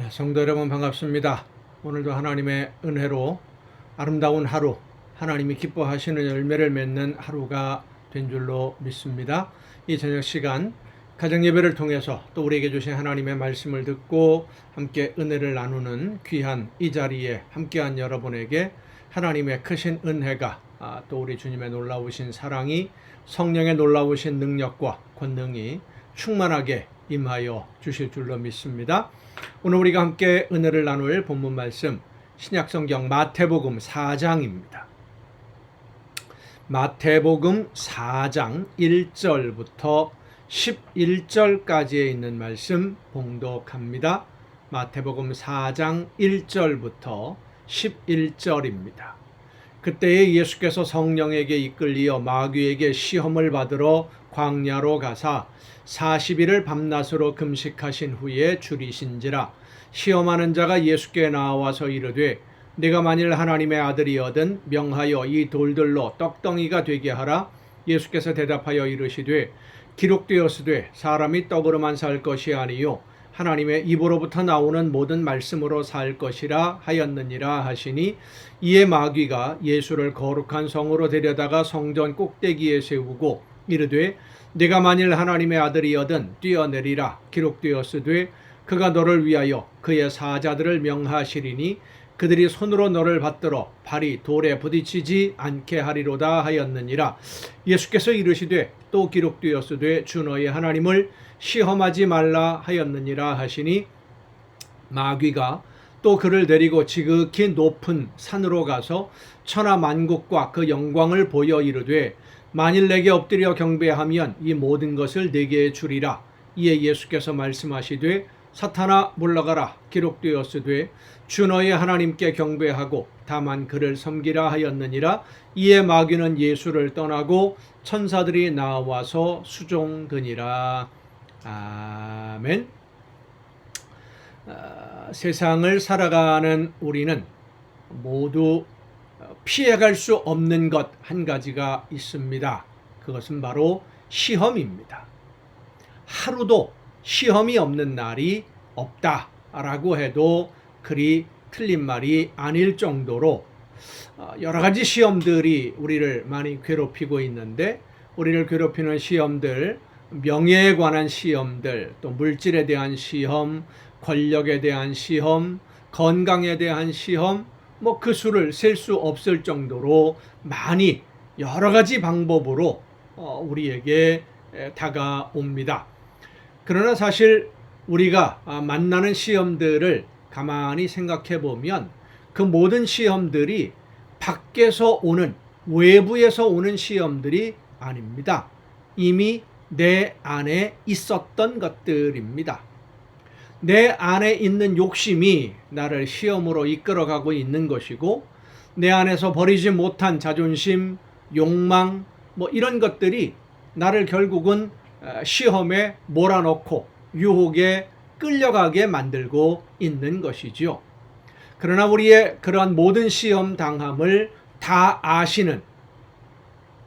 성도 여러분 반갑습니다. 오늘도 하나님의 은혜로 아름다운 하루, 하나님이 기뻐하시는 열매를 맺는 하루가 된 줄로 믿습니다. 이 저녁 시간 가정예배를 통해서 또 우리에게 주신 하나님의 말씀을 듣고 함께 은혜를 나누는 귀한 이 자리에 함께한 여러분에게 하나님의 크신 은혜가 또 우리 주님의 놀라우신 사랑이 성령의 놀라우신 능력과 권능이 충만하게 임하여 주실 줄로 믿습니다. 오늘 우리가 함께 은혜를 나눌 본문 말씀 신약성경 마태복음 4장입니다. 마태복음 4장 1절부터 11절까지에 있는 말씀 봉독합니다. 마태복음 4장 1절부터 11절입니다. 그때에 예수께서 성령에게 이끌리어 마귀에게 시험을 받으러 광야로 가사 40일을 밤낮으로 금식하신 후에 줄이신지라. 시험하는 자가 예수께 나와서 이르되 내가 만일 하나님의 아들이거든 명하여 이 돌들로 떡덩이가 되게 하라. 예수께서 대답하여 이르시되 기록되었으되 사람이 떡으로만 살 것이 아니요 하나님의 입으로부터 나오는 모든 말씀으로 살 것이라 하였느니라 하시니, 이에 마귀가 예수를 거룩한 성으로 데려다가 성전 꼭대기에 세우고 이르되 내가 만일 하나님의 아들이거든 뛰어내리라. 기록되었으되 그가 너를 위하여 그의 사자들을 명하시리니 그들이 손으로 너를 받들어 발이 돌에 부딪히지 않게 하리로다 하였느니라. 예수께서 이르시되 또 기록되었으되 주 너의 하나님을 시험하지 말라 하였느니라 하시니, 마귀가 또 그를 데리고 지극히 높은 산으로 가서 천하 만국과 그 영광을 보여 이르되 만일 내게 엎드려 경배하면 이 모든 것을 내게 주리라. 이에 예수께서 말씀하시되 사탄아 물러가라. 기록되었으되 주 너의 하나님께 경배하고 다만 그를 섬기라 하였느니라. 이에 마귀는 예수를 떠나고 천사들이 나와서 수종드니라. 아멘. 세상을 살아가는 우리는 모두 피해갈 수 없는 것 한 가지가 있습니다. 그것은 바로 시험입니다. 하루도 시험이 없는 날이 없다라고 해도 그리 틀린 말이 아닐 정도로 여러 가지 시험들이 우리를 많이 괴롭히고 있는데, 우리를 괴롭히는 시험들, 명예에 관한 시험들, 또 물질에 대한 시험, 권력에 대한 시험, 건강에 대한 시험, 그 수를 셀 수 없을 정도로 많이 여러 가지 방법으로 우리에게 다가옵니다. 그러나 사실 우리가 만나는 시험들을 가만히 생각해 보면 그 모든 시험들이 밖에서 오는, 외부에서 오는 시험들이 아닙니다. 이미 내 안에 있었던 것들입니다. 내 안에 있는 욕심이 나를 시험으로 이끌어가고 있는 것이고, 내 안에서 버리지 못한 자존심, 욕망, 이런 것들이 나를 결국은 시험에 몰아넣고 유혹에 끌려가게 만들고 있는 것이지요. 그러나 우리의 그러한 모든 시험 당함을 다 아시는,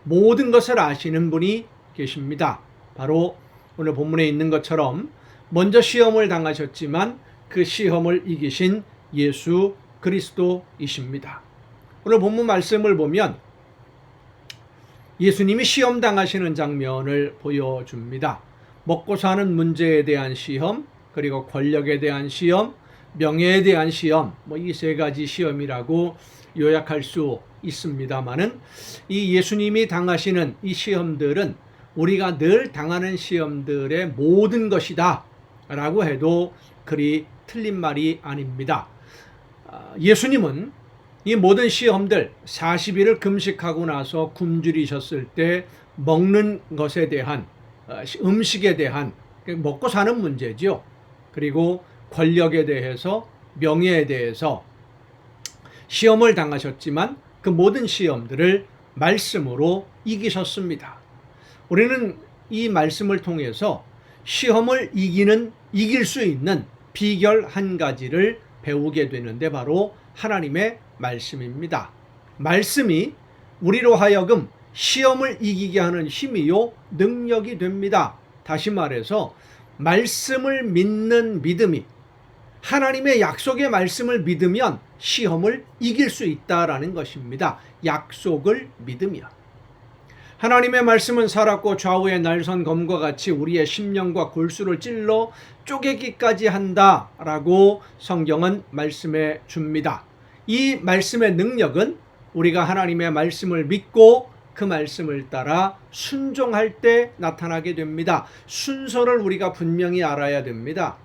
모든 것을 아시는 분이 계십니다. 바로 오늘 본문에 있는 것처럼 먼저 시험을 당하셨지만 그 시험을 이기신 예수 그리스도이십니다. 오늘 본문 말씀을 보면 예수님이 시험 당하시는 장면을 보여줍니다. 먹고 사는 문제에 대한 시험, 그리고 권력에 대한 시험, 명예에 대한 시험, 이 세 가지 시험이라고 요약할 수 있습니다만은, 이 예수님이 당하시는 이 시험들은 우리가 늘 당하는 시험들의 모든 것이다 라고 해도 그리 틀린 말이 아닙니다. 예수님은 이 모든 시험들 40일을 금식하고 나서 굶주리셨을 때 먹는 것에 대한, 음식에 대한, 먹고 사는 문제죠. 그리고 권력에 대해서, 명예에 대해서 시험을 당하셨지만 그 모든 시험들을 말씀으로 이기셨습니다. 우리는 이 말씀을 통해서 시험을 이길 수 있는 비결 한 가지를 배우게 되는데 바로 하나님의 말씀입니다. 말씀이 우리로 하여금 시험을 이기게 하는 힘이요 능력이 됩니다. 다시 말해서 말씀을 믿는 믿음이 하나님의 약속의 말씀을 믿으면 시험을 이길 수 있다라는 것입니다. 약속을 믿으면. 하나님의 말씀은 살았고 좌우의 날선 검과 같이 우리의 심령과 골수를 찔러 쪼개기까지 한다라고 성경은 말씀해 줍니다. 이 말씀의 능력은 우리가 하나님의 말씀을 믿고 그 말씀을 따라 순종할 때 나타나게 됩니다. 순서를 우리가 분명히 알아야 됩니다.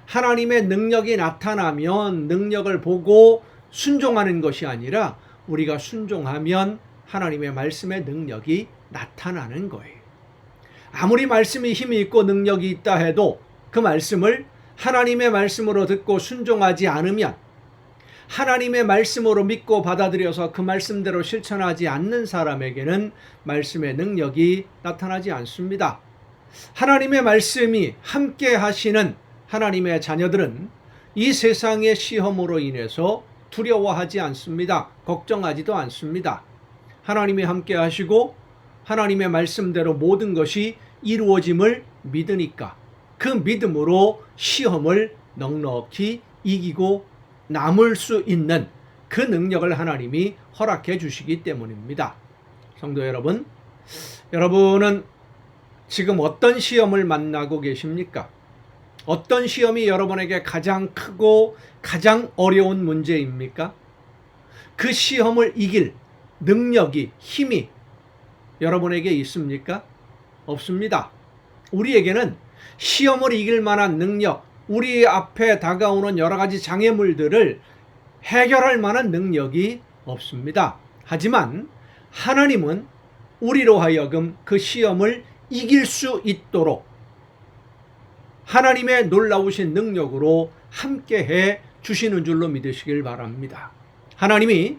하나님의 능력이 나타나면 능력을 보고 순종하는 것이 아니라 우리가 순종하면 하나님의 말씀의 능력이 나타나는 거예요. 아무리 말씀이 힘이 있고 능력이 있다 해도 그 말씀을 하나님의 말씀으로 듣고 순종하지 않으면, 하나님의 말씀으로 믿고 받아들여서 그 말씀대로 실천하지 않는 사람에게는 말씀의 능력이 나타나지 않습니다. 하나님의 말씀이 함께 하시는 하나님의 자녀들은 이 세상의 시험으로 인해서 두려워하지 않습니다. 걱정하지도 않습니다. 하나님이 함께 하시고 하나님의 말씀대로 모든 것이 이루어짐을 믿으니까 그 믿음으로 시험을 넉넉히 이기고 남을 수 있는 그 능력을 하나님이 허락해 주시기 때문입니다. 성도 여러분, 여러분은 지금 어떤 시험을 만나고 계십니까? 어떤 시험이 여러분에게 가장 크고 가장 어려운 문제입니까? 그 시험을 이길 능력이, 힘이 여러분에게 있습니까? 없습니다. 우리에게는 시험을 이길 만한 능력, 우리 앞에 다가오는 여러 가지 장애물들을 해결할 만한 능력이 없습니다. 하지만 하나님은 우리로 하여금 그 시험을 이길 수 있도록 하나님의 놀라우신 능력으로 함께해 주시는 줄로 믿으시길 바랍니다. 하나님이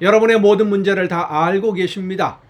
여러분의 모든 문제를 다 알고 계십니다.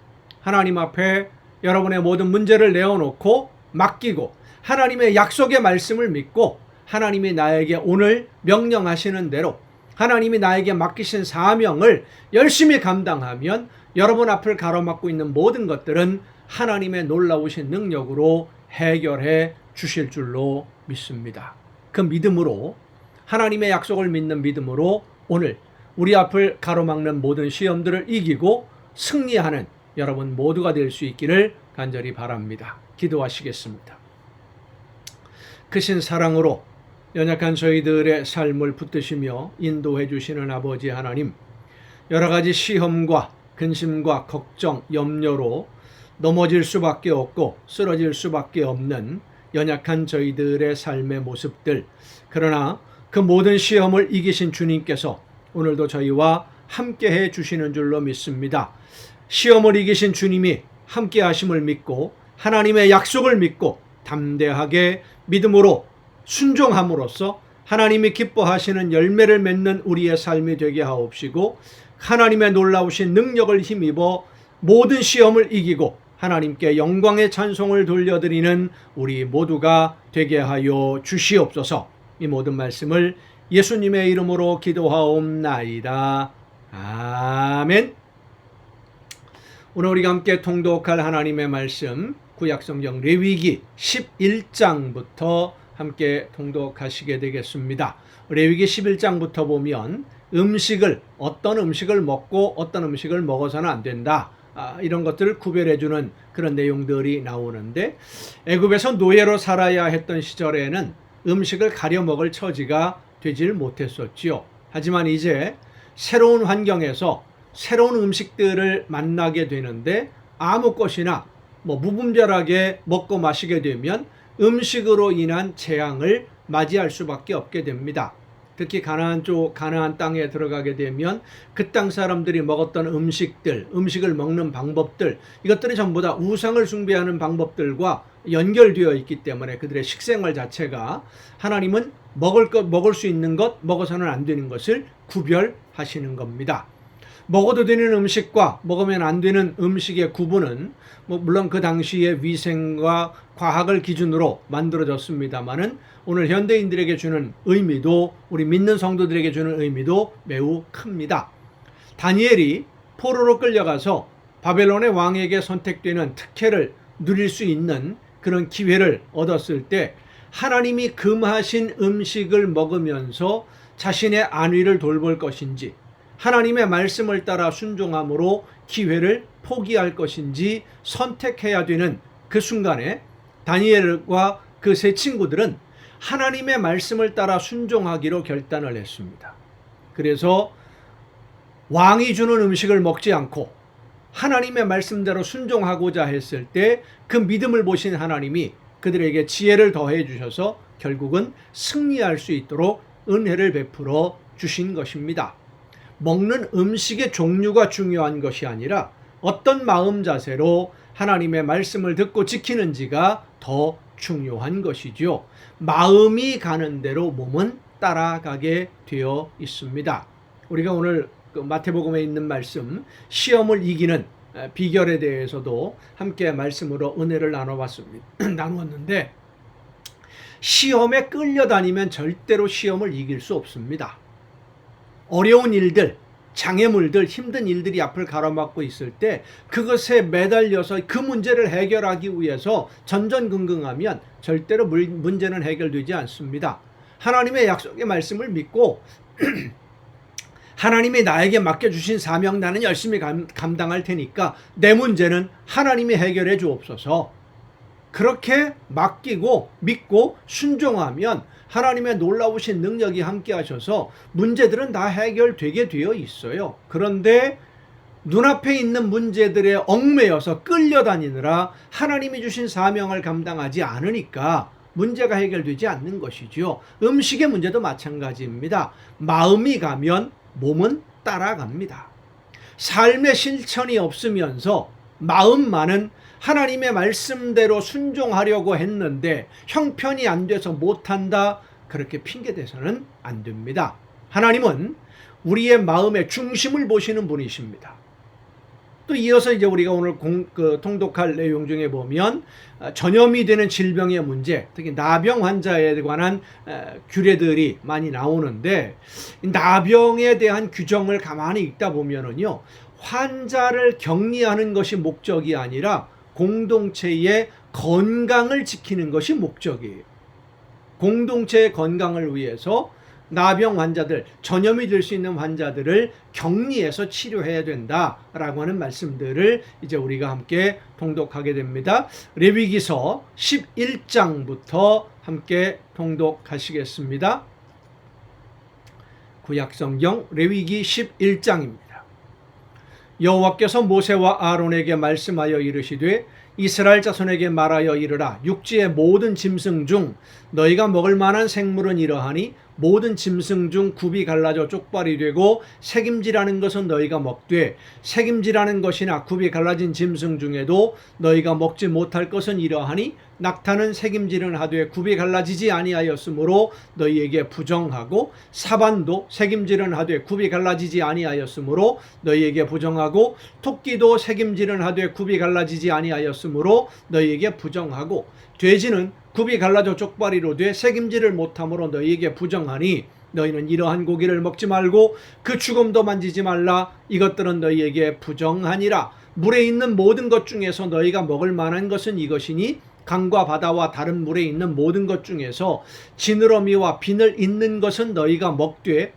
하나님 앞에 여러분의 모든 문제를 내어놓고 맡기고 하나님의 약속의 말씀을 믿고 하나님이 나에게 오늘 명령하시는 대로 하나님이 나에게 맡기신 사명을 열심히 감당하면 여러분 앞을 가로막고 있는 모든 것들은 하나님의 놀라우신 능력으로 해결해 주실 줄로 믿습니다. 그 믿음으로, 하나님의 약속을 믿는 믿음으로 오늘 우리 앞을 가로막는 모든 시험들을 이기고 승리하는 여러분 모두가 될 수 있기를 간절히 바랍니다. 기도하시겠습니다. 크신 사랑으로 연약한 저희들의 삶을 붙드시며 인도해 주시는 아버지 하나님, 여러 가지 시험과 근심과 걱정, 염려로 넘어질 수밖에 없고 쓰러질 수밖에 없는 연약한 저희들의 삶의 모습들, 그러나 그 모든 시험을 이기신 주님께서 오늘도 저희와 함께해 주시는 줄로 믿습니다. 시험을 이기신 주님이 함께 하심을 믿고 하나님의 약속을 믿고 담대하게 믿음으로 순종함으로써 하나님이 기뻐하시는 열매를 맺는 우리의 삶이 되게 하옵시고 하나님의 놀라우신 능력을 힘입어 모든 시험을 이기고 하나님께 영광의 찬송을 돌려드리는 우리 모두가 되게 하여 주시옵소서. 이 모든 말씀을 예수님의 이름으로 기도하옵나이다. 아멘. 오늘 우리가 함께 통독할 하나님의 말씀, 구약성경 레위기 11장부터 함께 통독하시게 되겠습니다. 레위기 11장부터 보면 어떤 음식을 먹고 어떤 음식을 먹어서는 안 된다, 이런 것들을 구별해주는 그런 내용들이 나오는데, 애굽에서 노예로 살아야 했던 시절에는 음식을 가려 먹을 처지가 되질 못했었지요. 하지만 이제 새로운 환경에서 새로운 음식들을 만나게 되는데 아무 것이나 무분별하게 먹고 마시게 되면 음식으로 인한 재앙을 맞이할 수밖에 없게 됩니다. 특히 가나안 땅에 들어가게 되면 그 땅 사람들이 먹었던 음식을 먹는 방법들, 이것들이 전부 다 우상을 숭배하는 방법들과 연결되어 있기 때문에 그들의 식생활 자체가 하나님은 먹을 수 있는 것, 먹어서는 안 되는 것을 구별하시는 겁니다. 먹어도 되는 음식과 먹으면 안 되는 음식의 구분은 물론 그 당시의 위생과 과학을 기준으로 만들어졌습니다만은 오늘 현대인들에게 주는 의미도, 우리 믿는 성도들에게 주는 의미도 매우 큽니다. 다니엘이 포로로 끌려가서 바벨론의 왕에게 선택되는 특혜를 누릴 수 있는 그런 기회를 얻었을 때 하나님이 금하신 음식을 먹으면서 자신의 안위를 돌볼 것인지, 하나님의 말씀을 따라 순종함으로 기회를 포기할 것인지 선택해야 되는 그 순간에 다니엘과 그 세 친구들은 하나님의 말씀을 따라 순종하기로 결단을 했습니다. 그래서 왕이 주는 음식을 먹지 않고 하나님의 말씀대로 순종하고자 했을 때 그 믿음을 보신 하나님이 그들에게 지혜를 더해 주셔서 결국은 승리할 수 있도록 은혜를 베풀어 주신 것입니다. 먹는 음식의 종류가 중요한 것이 아니라 어떤 마음 자세로 하나님의 말씀을 듣고 지키는지가 더 중요한 것이죠. 마음이 가는 대로 몸은 따라가게 되어 있습니다. 우리가 오늘 마태복음에 있는 말씀, 시험을 이기는 비결에 대해서도 함께 말씀으로 은혜를 나누었는데, 시험에 끌려다니면 절대로 시험을 이길 수 없습니다. 어려운 일들, 장애물들, 힘든 일들이 앞을 가로막고 있을 때 그것에 매달려서 그 문제를 해결하기 위해서 전전긍긍하면 절대로 문제는 해결되지 않습니다. 하나님의 약속의 말씀을 믿고 하나님이 나에게 맡겨주신 사명 나는 열심히 감당할 테니까 내 문제는 하나님이 해결해 주옵소서. 그렇게 맡기고 믿고 순종하면 하나님의 놀라우신 능력이 함께 하셔서 문제들은 다 해결되게 되어 있어요. 그런데 눈앞에 있는 문제들에 얽매여서 끌려다니느라 하나님이 주신 사명을 감당하지 않으니까 문제가 해결되지 않는 것이죠. 음식의 문제도 마찬가지입니다. 마음이 가면 몸은 따라갑니다. 삶의 실천이 없으면서 마음만은 하나님의 말씀대로 순종하려고 했는데 형편이 안 돼서 못한다, 그렇게 핑계대서는 안 됩니다. 하나님은 우리의 마음의 중심을 보시는 분이십니다. 또 이어서 이제 우리가 오늘 통독할 내용 중에 보면 전염이 되는 질병의 문제, 특히 나병 환자에 관한 규례들이 많이 나오는데, 나병에 대한 규정을 가만히 읽다 보면은요, 환자를 격리하는 것이 목적이 아니라 공동체의 건강을 지키는 것이 목적이에요. 공동체의 건강을 위해서 나병 환자들, 전염이 될 수 있는 환자들을 격리해서 치료해야 된다라고 하는 말씀들을 이제 우리가 함께 통독하게 됩니다. 레위기서 11장부터 함께 통독하시겠습니다. 구약성경 레위기 11장입니다. 여호와께서 모세와 아론에게 말씀하여 이르시되 이스라엘 자손에게 말하여 이르라. 육지의 모든 짐승 중 너희가 먹을 만한 생물은 이러하니 모든 짐승 중 굽이 갈라져 쪽발이 되고 새김질하는 것은 너희가 먹되, 새김질하는 것이나 굽이 갈라진 짐승 중에도 너희가 먹지 못할 것은 이러하니 낙타는 새김질은 하되 굽이 갈라지지 아니하였으므로 너희에게 부정하고, 사반도 새김질은 하되 굽이 갈라지지 아니하였으므로 너희에게 부정하고, 토끼도 새김질은 하되 굽이 갈라지지 아니하였으므로 너희에게 부정하고, 돼지는 굽이 갈라져 쪽발이로 돼 새김질을 못함으로 너희에게 부정하니 너희는 이러한 고기를 먹지 말고 그 죽음도 만지지 말라. 이것들은 너희에게 부정하니라. 물에 있는 모든 것 중에서 너희가 먹을 만한 것은 이것이니 강과 바다와 다른 물에 있는 모든 것 중에서 지느러미와 비늘 있는 것은 너희가 먹되,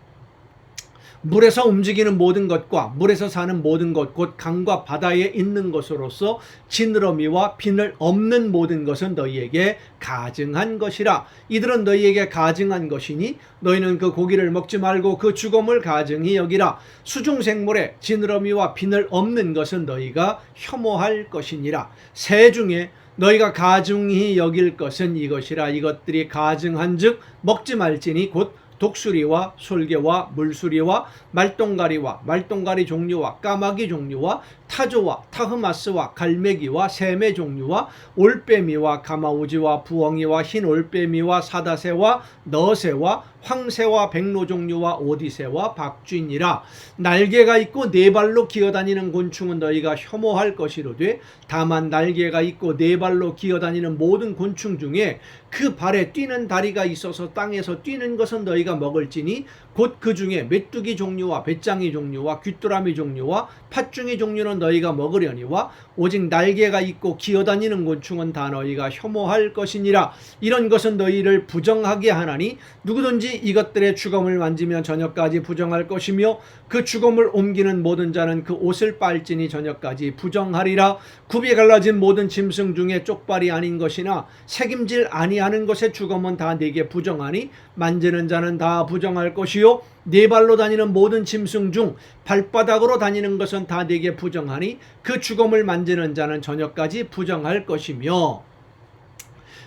물에서 움직이는 모든 것과 물에서 사는 모든 것 곧 강과 바다에 있는 것으로서 지느러미와 비늘 없는 모든 것은 너희에게 가증한 것이라. 이들은 너희에게 가증한 것이니 너희는 그 고기를 먹지 말고 그 죽음을 가증히 여기라. 수중생물에 지느러미와 비늘 없는 것은 너희가 혐오할 것이니라. 새 중에 너희가 가증히 여길 것은 이것이라. 이것들이 가증한즉 먹지 말지니 곧 독수리와 솔개와 물수리와 말똥가리와 말똥가리 종류와 까마귀 종류와 타조와 타흐마스와 갈매기와 새매 종류와 올빼미와 가마우지와 부엉이와 흰 올빼미와 사다새와 너새와 황새와 백로 종류와 오디새와 박쥐니라. 날개가 있고 네 발로 기어다니는 곤충은 너희가 혐오할 것이로되, 다만 날개가 있고 네 발로 기어다니는 모든 곤충 중에 그 발에 뛰는 다리가 있어서 땅에서 뛰는 것은 너희가 먹을지니 곧 그 중에 메뚜기 종류와 배짱이 종류와 귀뚜라미 종류와 팥중이 종류는 너희가 먹으려니와 오직 날개가 있고 기어다니는 곤충은 다 너희가 혐오할 것이니라. 이런 것은 너희를 부정하게 하나니 누구든지 이것들의 주검을 만지면 저녁까지 부정할 것이며 그 주검을 옮기는 모든 자는 그 옷을 빨지니 저녁까지 부정하리라. 굽이 갈라진 모든 짐승 중에 쪽발이 아닌 것이나 책임질 아니하는 것의 주검은 다 네게 부정하니 만지는 자는 다 부정할 것이요 네 발로 다니는 모든 짐승 중 발바닥으로 다니는 것은 다 네게 부정하니 그 주검을 만지는 자는 저녁까지 부정할 것이며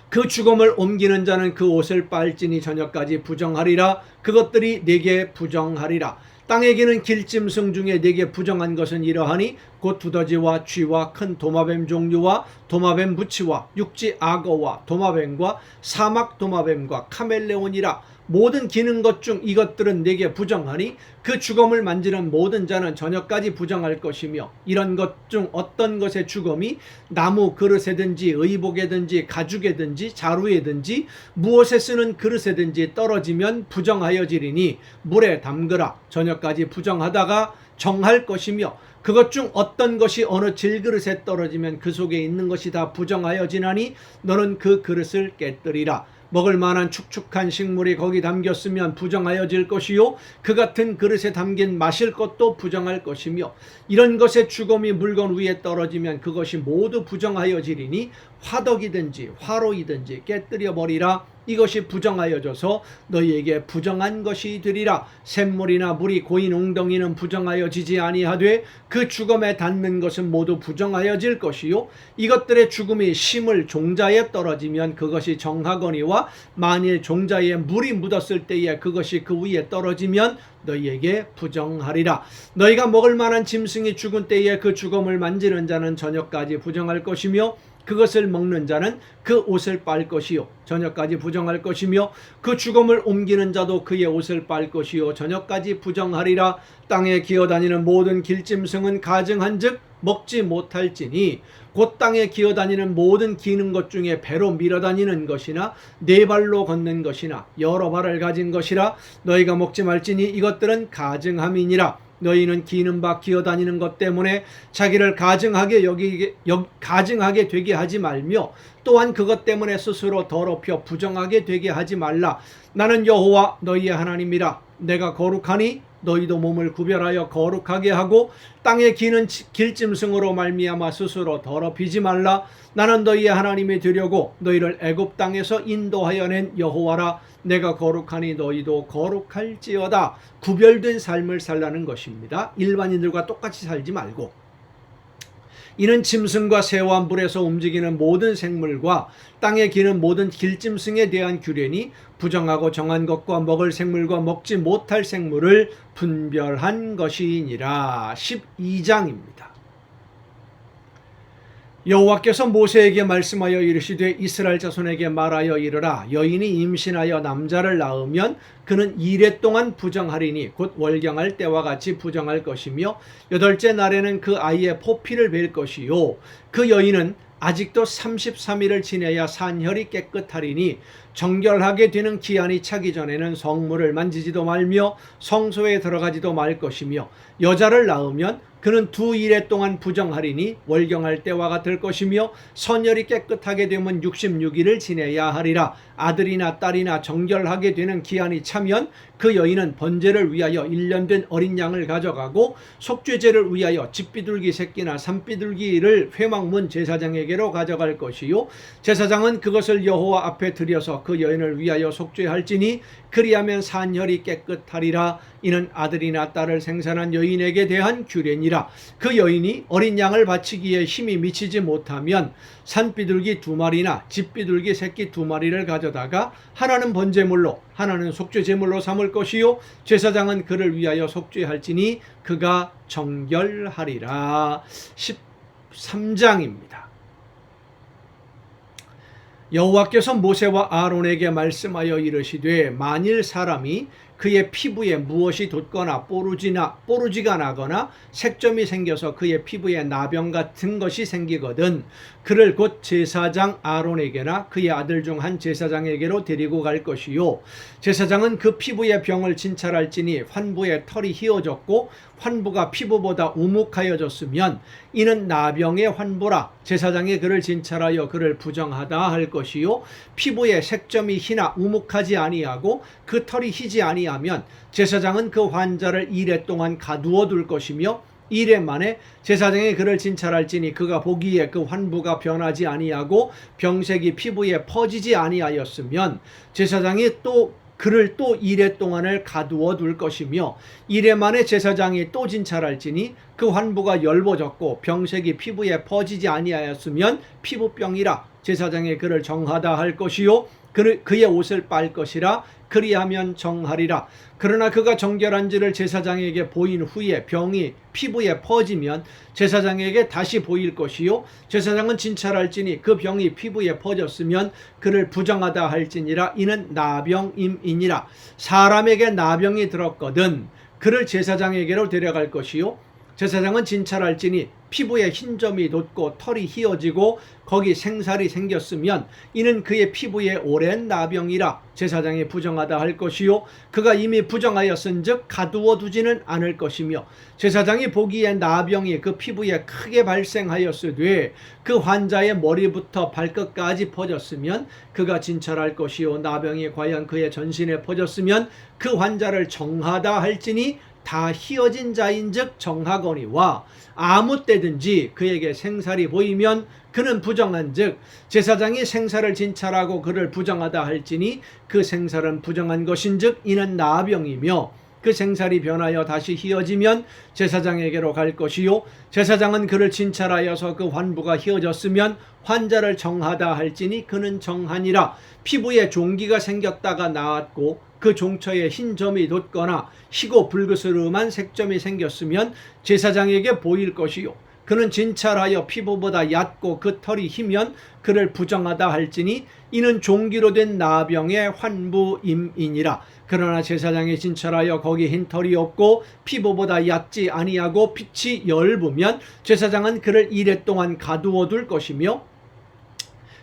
그 주검을 옮기는 자는 그 옷을 빨지니 저녁까지 부정하리라. 그것들이 네게 부정하리라. 땅에 기는 길짐승 중에 네게 부정한 것은 이러하니 곧 두더지와 쥐와 큰 도마뱀 종류와 도마뱀 부치와 육지 악어와 도마뱀과 사막 도마뱀과 카멜레온이라. 모든 기는 것 중 이것들은 네게 부정하니 그 주검을 만지는 모든 자는 저녁까지 부정할 것이며 이런 것 중 어떤 것의 주검이 나무 그릇에든지 의복에든지 가죽에든지 자루에든지 무엇에 쓰는 그릇에든지 떨어지면 부정하여지리니 물에 담그라. 저녁까지 부정하다가 정할 것이며 그것 중 어떤 것이 어느 질그릇에 떨어지면 그 속에 있는 것이 다 부정하여지나니 너는 그 그릇을 깨뜨리라. 먹을 만한 축축한 식물이 거기 담겼으면 부정하여질 것이요 그 같은 그릇에 담긴 마실 것도 부정할 것이며 이런 것의 주검이 물건 위에 떨어지면 그것이 모두 부정하여지리니 화덕이든지 화로이든지 깨뜨려 버리라. 이것이 부정하여져서 너희에게 부정한 것이 되리라. 샘물이나 물이 고인 웅덩이는 부정하여지지 아니하되 그 주검에 닿는 것은 모두 부정하여질 것이요 이것들의 죽음이 심을 종자에 떨어지면 그것이 정하거니와 만일 종자에 물이 묻었을 때에 그것이 그 위에 떨어지면 너희에게 부정하리라. 너희가 먹을 만한 짐승이 죽은 때에 그 주검을 만지는 자는 저녁까지 부정할 것이며 그것을 먹는 자는 그 옷을 빨 것이요 저녁까지 부정할 것이며 그 주검을 옮기는 자도 그의 옷을 빨 것이요 저녁까지 부정하리라. 땅에 기어다니는 모든 길짐승은 가증한즉 먹지 못할지니 곧 땅에 기어다니는 모든 기는 것 중에 배로 밀어다니는 것이나 네 발로 걷는 것이나 여러 발을 가진 것이라. 너희가 먹지 말지니 이것들은 가증함이니라. 너희는 기는 바 기어다니는 것 때문에 자기를 가증하게 되게 하지 말며 또한 그것 때문에 스스로 더럽혀 부정하게 되게 하지 말라. 나는 여호와 너희의 하나님이라. 내가 거룩하니 너희도 몸을 구별하여 거룩하게 하고 땅에 기는 길짐승으로 말미암아 스스로 더럽히지 말라. 나는 너희의 하나님이 되려고 너희를 애굽 땅에서 인도하여 낸 여호와라. 내가 거룩하니 너희도 거룩할지어다. 구별된 삶을 살라는 것입니다. 일반인들과 똑같이 살지 말고. 이는 짐승과 새와 물에서 움직이는 모든 생물과 땅에 기는 모든 길짐승에 대한 규례니 부정하고 정한 것과 먹을 생물과 먹지 못할 생물을 분별한 것이니라. 12장입니다. 여호와께서 모세에게 말씀하여 이르시되 이스라엘 자손에게 말하여 이르라. 여인이 임신하여 남자를 낳으면 그는 2례 동안 부정하리니 곧 월경할 때와 같이 부정할 것이며 8째 날에는 그 아이의 포피를 뵐 것이요 그 여인은 아직도 33일을 지내야 산혈이 깨끗하리니 정결하게 되는 기한이 차기 전에는 성물을 만지지도 말며 성소에 들어가지도 말 것이며 여자를 낳으면 그는 2일에 동안 부정하리니 월경할 때와 같을 것이며 선혈이 깨끗하게 되면 66일을 지내야 하리라. 아들이나 딸이나 정결하게 되는 기한이 차면 그 여인은 번제를 위하여 1년 된 어린 양을 가져가고 속죄제를 위하여 집비둘기 새끼나 산비둘기를 회막문 제사장에게로 가져갈 것이요 제사장은 그것을 여호와 앞에 드려서 그 여인을 위하여 속죄할지니 그리하면 산혈이 깨끗하리라. 이는 아들이나 딸을 생산한 여인에게 대한 규례니라. 그 여인이 어린 양을 바치기에 힘이 미치지 못하면 산비둘기 2마리나 집비둘기 새끼 2마리를 가져다가 하나는 번제물로 하나는 속죄제물로 삼을 것이요 제사장은 그를 위하여 속죄할지니 그가 정결하리라. 13장입니다. 여호와께서 모세와 아론에게 말씀하여 이르시되 만일 사람이 그의 피부에 무엇이 돋거나 뽀루지가 나거나 색점이 생겨서 그의 피부에 나병 같은 것이 생기거든 그를 곧 제사장 아론에게나 그의 아들 중 한 제사장에게로 데리고 갈 것이요 제사장은 그 피부의 병을 진찰할지니 환부의 털이 휘어졌고 환부가 피부보다 우묵하여졌으면 이는 나병의 환부라 제사장이 그를 진찰하여 그를 부정하다 할 것이요 피부에 색점이 희나 우묵하지 아니하고 그 털이 희지 아니하면 제사장은 그 환자를 이레 동안 가두어 둘 것이며 이레 만에 제사장이 그를 진찰할지니 그가 보기에 그 환부가 변하지 아니하고 병색이 피부에 퍼지지 아니하였으면 제사장이 그를 또 이레 동안을 가두어 둘 것이며 이레 만에 제사장이 또 진찰할지니 그 환부가 열버졌고 병색이 피부에 퍼지지 아니하였으면 피부병이라 제사장이 그를 정하다 할 것이요 그의 옷을 빨 것이라 그리하면 정하리라. 그러나 그가 정결한지를 제사장에게 보인 후에 병이 피부에 퍼지면 제사장에게 다시 보일 것이요 제사장은 진찰할지니 그 병이 피부에 퍼졌으면 그를 부정하다 할지니라. 이는 나병임이니라. 사람에게 나병이 들었거든 그를 제사장에게로 데려갈 것이요 제사장은 진찰할지니 피부에 흰 점이 돋고 털이 휘어지고 거기 생살이 생겼으면 이는 그의 피부에 오랜 나병이라 제사장이 부정하다 할 것이요 그가 이미 부정하였은즉 가두어 두지는 않을 것이며 제사장이 보기에 나병이 그 피부에 크게 발생하였으되 그 환자의 머리부터 발끝까지 퍼졌으면 그가 진찰할 것이요 나병이 과연 그의 전신에 퍼졌으면 그 환자를 정하다 할지니 다 휘어진 자인즉 정하거니와 아무 때든지 그에게 생살이 보이면 그는 부정한즉 제사장이 생살을 진찰하고 그를 부정하다 할지니 그 생살은 부정한 것인즉 이는 나병이며 그 생살이 변하여 다시 휘어지면 제사장에게로 갈 것이요 제사장은 그를 진찰하여서 그 환부가 휘어졌으면 환자를 정하다 할지니 그는 정하니라. 피부에 종기가 생겼다가 나았고 그 종처에 흰 점이 돋거나 희고 붉으스름한 색점이 생겼으면 제사장에게 보일 것이요 그는 진찰하여 피부보다 얕고 그 털이 희면 그를 부정하다 할지니 이는 종기로 된 나병의 환부임이니라. 그러나 제사장이 진찰하여 거기 흰 털이 없고 피부보다 얕지 아니하고 빛이 엷으면 제사장은 그를 이레 동안 가두어 둘 것이며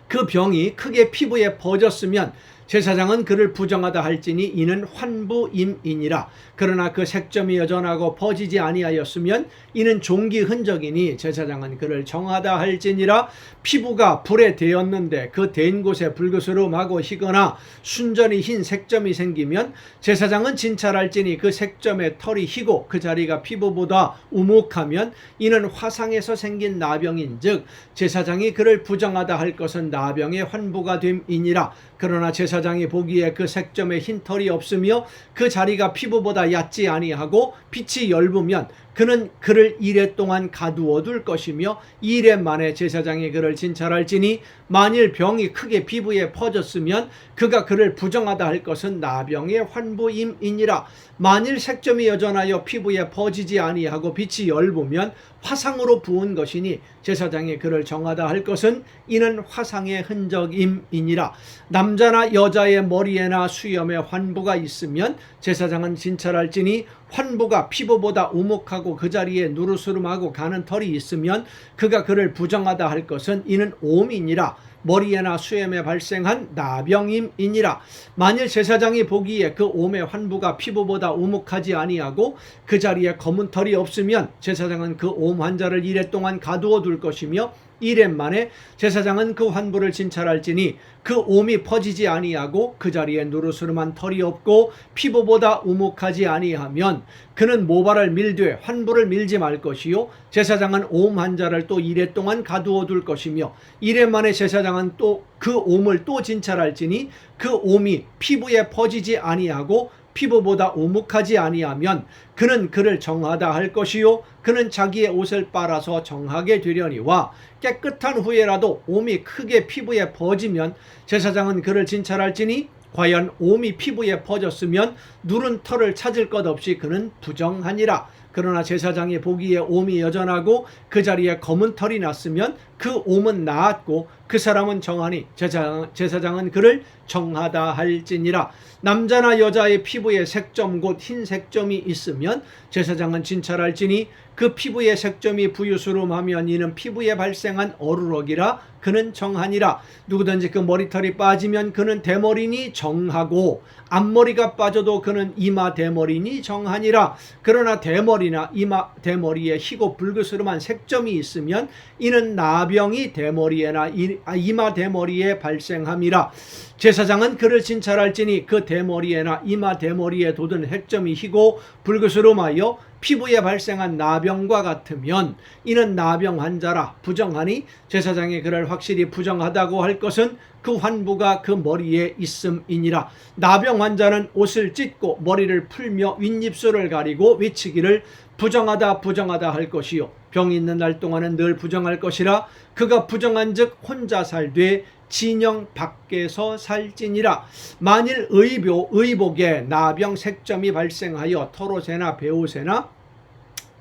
그 병이 크게 피부에 퍼졌으면 제사장은 그를 부정하다 할지니 이는 환부임이니라. 그러나 그 색점이 여전하고 퍼지지 아니하였으면 이는 종기 흔적이니 제사장은 그를 정하다 할지니라. 피부가 불에 데었는데 그 댄 곳에 붉으스름하고 희거나 순전히 흰 색점이 생기면 제사장은 진찰할지니 그 색점에 털이 희고 그 자리가 피부보다 우묵하면 이는 화상에서 생긴 나병인즉 제사장이 그를 부정하다 할 것은 나병의 환부가 됨이니라. 그러나 제사장이 보기에 그 색점에 흰 털이 없으며 그 자리가 피부보다 얕지 아니하고 빛이 엷으면 그는 그를 이레 동안 가두어 둘 것이며 이레 만에 제사장이 그를 진찰할지니 만일 병이 크게 피부에 퍼졌으면 그가 그를 부정하다 할 것은 나병의 환부임이니라. 만일 색점이 여전하여 피부에 퍼지지 아니하고 빛이 엷으면 화상으로 부은 것이니 제사장이 그를 정하다 할 것은 이는 화상의 흔적임이니라. 남자나 여자의 머리에나 수염에 환부가 있으면 제사장은 진찰할지니 환부가 피부보다 우묵하고 그 자리에 누르스름하고 가는 털이 있으면 그가 그를 부정하다 할 것은 이는 옴이니라. 머리에나 수염에 발생한 나병임이니라. 만일 제사장이 보기에 그 옴의 환부가 피부보다 우묵하지 아니하고 그 자리에 검은 털이 없으면 제사장은 그 옴 환자를 이레 동안 가두어 둘 것이며 이레 만에 제사장은 그 환부를 진찰할지니 그 옴이 퍼지지 아니하고 그 자리에 누르스름한 털이 없고 피부보다 우묵하지 아니하면 그는 모발을 밀되 환부를 밀지 말 것이요 제사장은 옴 환자를 또 이레 동안 가두어 둘 것이며 이레 만에 제사장은 또 그 옴을 또 진찰할지니 그 옴이 피부에 퍼지지 아니하고 피부보다 우묵하지 아니하면 그는 그를 정하다 할 것이요 그는 자기의 옷을 빨아서 정하게 되려니와 깨끗한 후에라도 옴이 크게 피부에 퍼지면 제사장은 그를 진찰할지니 과연 옴이 피부에 퍼졌으면 누른 털을 찾을 것 없이 그는 부정하니라. 그러나 제사장이 보기에 옴이 여전하고 그 자리에 검은 털이 났으면 그 옴은 나았고 그 사람은 정하니 제사장은 그를 정하다 할지니라. 남자나 여자의 피부에 색점 곧 흰 색점이 있으면 제사장은 진찰할지니 그 피부의 색점이 부유스름하면 이는 피부에 발생한 어루럭이라 그는 정하니라. 누구든지 그 머리털이 빠지면 그는 대머리니 정하고 앞머리가 빠져도 그는 이마 대머리니 정하니라. 그러나 대머리나 이마 대머리에 희고 붉으스름한 색점이 있으면 이는 나병이 대머리에나 이마 대머리에 발생함이라. 제사장은 그를 진찰할지니 그 대머리에나 이마 대머리에 돋은 색점이 희고 붉으스름하여 피부에 발생한 나병과 같으면 이는 나병 환자라. 부정하니 제사장이 그를 확실히 부정하다고 할 것은 그 환부가 그 머리에 있음이니라. 나병 환자는 옷을 찢고 머리를 풀며 윗입술을 가리고 외치기를 부정하다 부정하다 할 것이요 병이 있는 날 동안은 늘 부정할 것이라. 그가 부정한즉 혼자 살되 진영 밖에서 살지니라. 만일 의복에 나병 색점이 발생하여 털옷에나 베옷에나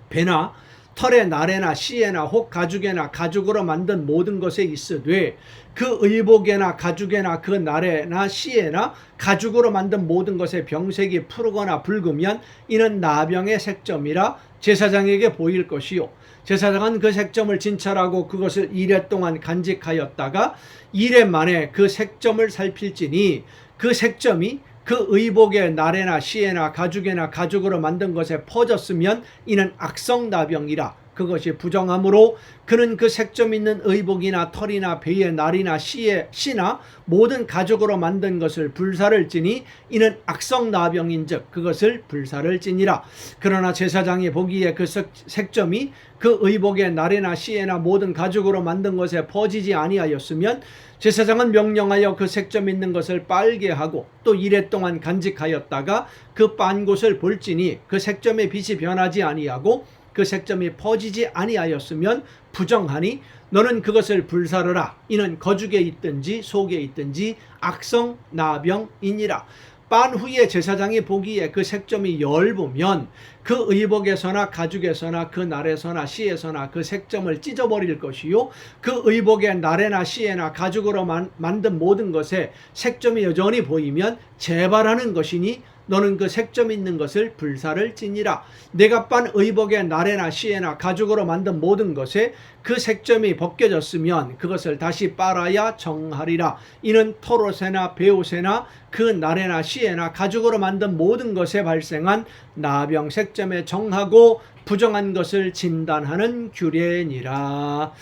배나 털에 날에나 씨에나 혹 가죽에나 가죽으로 만든 모든 것에 있으되 그 의복에나 가죽에나 그 날에나 씨에나 가죽으로 만든 모든 것에 병색이 푸르거나 붉으면 이는 나병의 색점이라 제사장에게 보일 것이요 제사장은 그 색점을 진찰하고 그것을 이레 동안 간직하였다가 이레 만에 그 색점을 살필지니 그 색점이 그 의복의 날에나 씨에나 가죽에나 가죽으로 만든 것에 퍼졌으면 이는 악성나병이라. 그것이 부정하므로 그는 그 색점 있는 의복이나 털이나 배의 날이나 씨나 모든 가죽으로 만든 것을 불사를 지니 이는 악성나병인즉 그것을 불사를 지니라. 그러나 제사장이 보기에 그 색점이 그 의복의 날에나 씨에나 모든 가죽으로 만든 것에 퍼지지 아니하였으면 제사장은 명령하여 그 색점 있는 것을 빨게 하고 또 이레 동안 간직하였다가 그 빤 곳을 볼지니 그 색점의 빛이 변하지 아니하고 그 색점이 퍼지지 아니하였으면 부정하니 너는 그것을 불사르라. 이는 거죽에 있든지 속에 있든지 악성 나병이니라. 빤 후에 제사장이 보기에 그 색점이 엷으면 그 의복에서나 가죽에서나 그 날에서나 씨에서나 그 색점을 찢어버릴 것이요 그 의복의 날에나 씨에나 가죽으로 만든 모든 것에 색점이 여전히 보이면 재발하는 것이니 너는 그 색점 있는 것을 불사를 지니라. 내가 빤 의복의 날에나 씨에나 가죽으로 만든 모든 것에 그 색점이 벗겨졌으면 그것을 다시 빨아야 정하리라. 이는 털옷에나 베옷에나 그 날에나 씨에나 가죽으로 만든 모든 것에 발생한 나병 색점에 정하고 부정한 것을 진단하는 규례니라.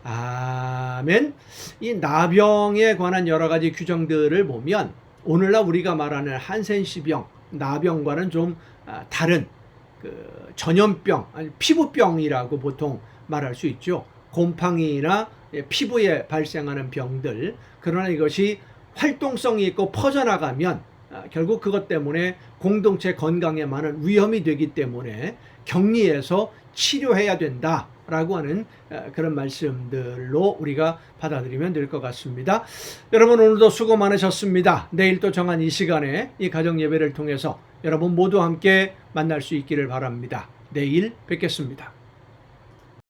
아멘. 이 나병에 관한 여러 가지 규정들을 보면 오늘날 우리가 말하는 한센시병, 나병과는 좀 다른 그 전염병, 아니 피부병이라고 보통 말할 수 있죠. 곰팡이나 피부에 발생하는 병들. 그러나 이것이 활동성이 있고 퍼져나가면 결국 그것 때문에 공동체 건강에 많은 위험이 되기 때문에 격리해서 치료해야 된다라고 하는 그런 말씀들로 우리가 받아들이면 될 것 같습니다. 여러분 오늘도 수고 많으셨습니다. 내일 또 정한 이 시간에 이 가정 예배를 통해서 여러분 모두 함께 만날 수 있기를 바랍니다. 내일 뵙겠습니다.